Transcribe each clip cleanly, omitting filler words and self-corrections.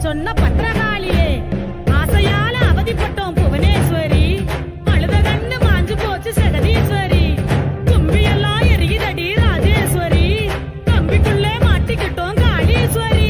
சொன்ன பத்திரகாளியே, ஆசையால அவதிப்பட்டோம் புவனேஸ்வரி, அழுத கண்ணு மாஞ்சு போச்சு ஜெகதீஸ்வரி, கும்பியெல்லாம் எரியுதடி ராஜேஸ்வரி, கம்பிக்குள்ளே மாட்டிக்கிட்டோம் காளீஸ்வரி.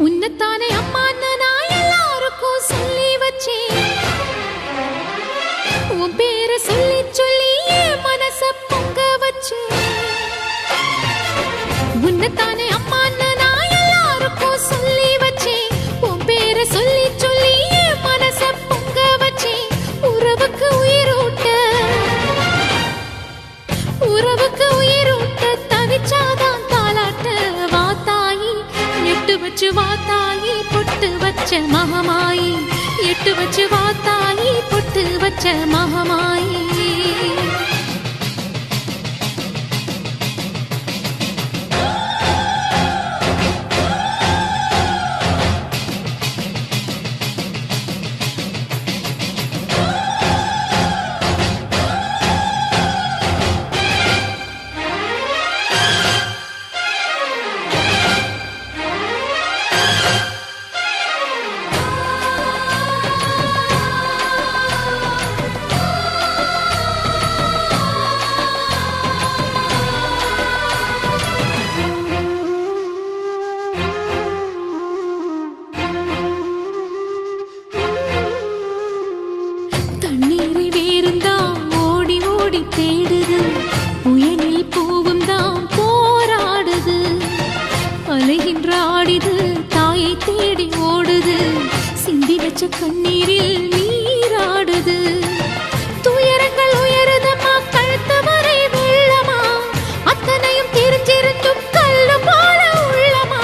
உன்னத்தானே அம்மான்னு நான் எல்லாருக்கும் சொல்லி வச்சேன். உன் பேரை சொல்லி சொல்லி என் மனச பொங்க வச்சேன். உன்னத்தானே அம்மான்னு நான் எல்லாருக்கும் சொல்லி வச்சேன். உன் பேரை சொல்லி சொல்லி என் மனச பொங்க வச்சேன். உறவுக்கு உயிரூட்ட தவிச்சாதான் தாலாட்ட வாத்தாயி எட்டு வச்சு வாத்தாயி பொட்டு வச்ச மகமாயி எட்டு வச்சு வாத்தாயி பொட்டு வச்ச மகமாயி. பச்சை கண்ணீரில் நீராடுது. துயரங்கள் உயருதம்மா கழுத்து வரை வெள்ளமா, அத்தனையும் தெரிஞ்சிருந்தும் கல்லு போல உள்ளமா.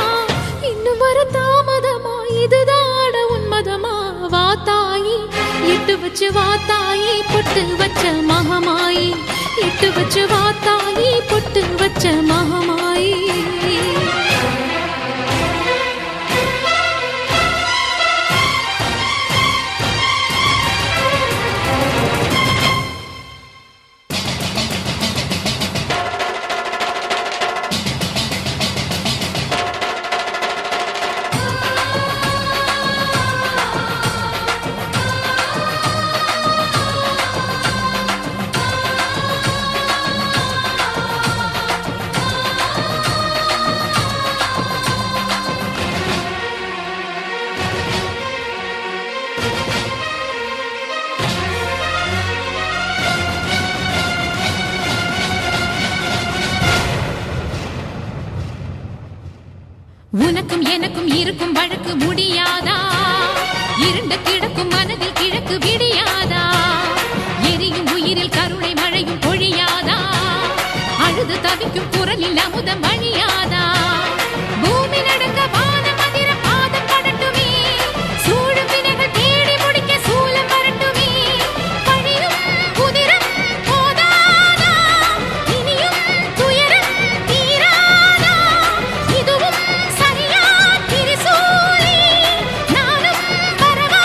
இன்னும் வர தாமதமா, இதுதான உன்மதமா? வா தாயி, எட்டு வச்சு வா தாயி, பொட்டு வச்ச மகமாயி. எட்டு வச்சு வா தாயி, பொட்டு வச்ச மகமாயி. உனக்கும் எனக்கும் இருக்கும் வழக்கு முடியாதா? இருண்ட கிடக்கும் மனதில் கிழக்கு விடியாதா? எரியும் உயிரில் கருணை மழையும் பொழியாதா? அழுது தவிக்கும் குரலில் அமுதம் வழியாதா? பூமி நடுங்க வானம் அதிர பாதம் படட்டுமே, சூழும் வினைகள் தேடி முடிக்க சூலம் வரட்டுமே. பழியும் குதிரம் போதாதா, இனியும் துயரம் தீராதா? இதுவும் சரியா திரிசூலி, நானும் வரவா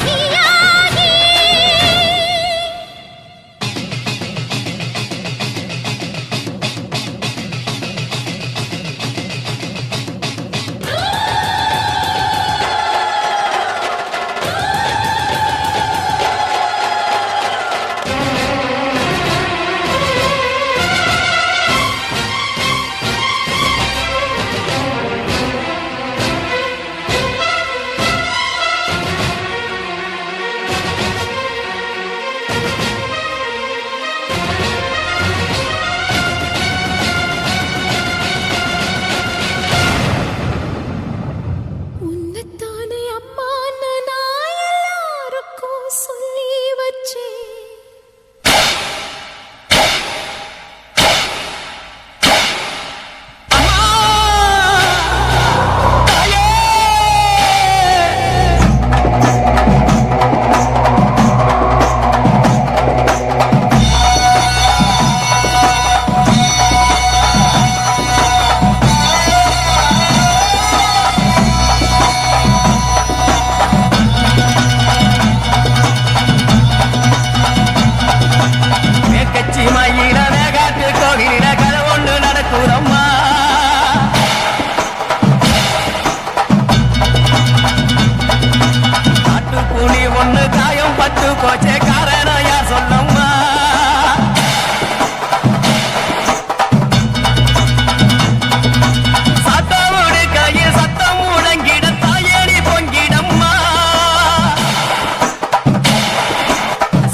தீயாகி. உன்னைத்தானே அம்மா நான் எல்லாருக்கும் சொல்லி வச்சேன். மேற்கச்சி மயில மேகாட்டு கோவிலில கதை ஒன்று நடக்குதம்மா. காட்டுப்புலி ஒண்ணு காயம் பட்டு போச்சே, காரணம் யார் சொல்லம்மா? சத்தமுடு கையில் சத்தம் முழங்கிட தாயடி பொங்கிடம்மா.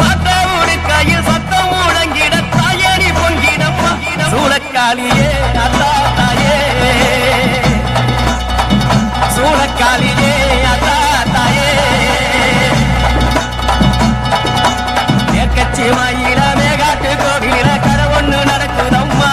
சத்தமுடு கையில் சத்தம் முழங்கிட தாயடி பொங்கிடம்மா. சூளக்காளியே அத்தா தாயே, சூளக்காளியே அத்தா தாயே. மேற்கச்சி மயில மேகாட்டு கோவிலில கதை ஒண்ணு நடக்குதம்மா.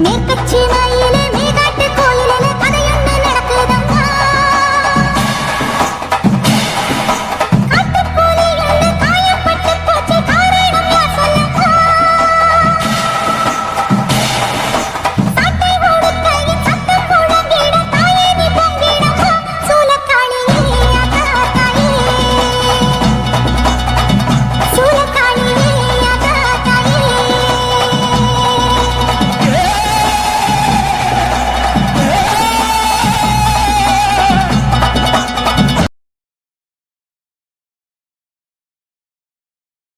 மேற்கட்சி மயில்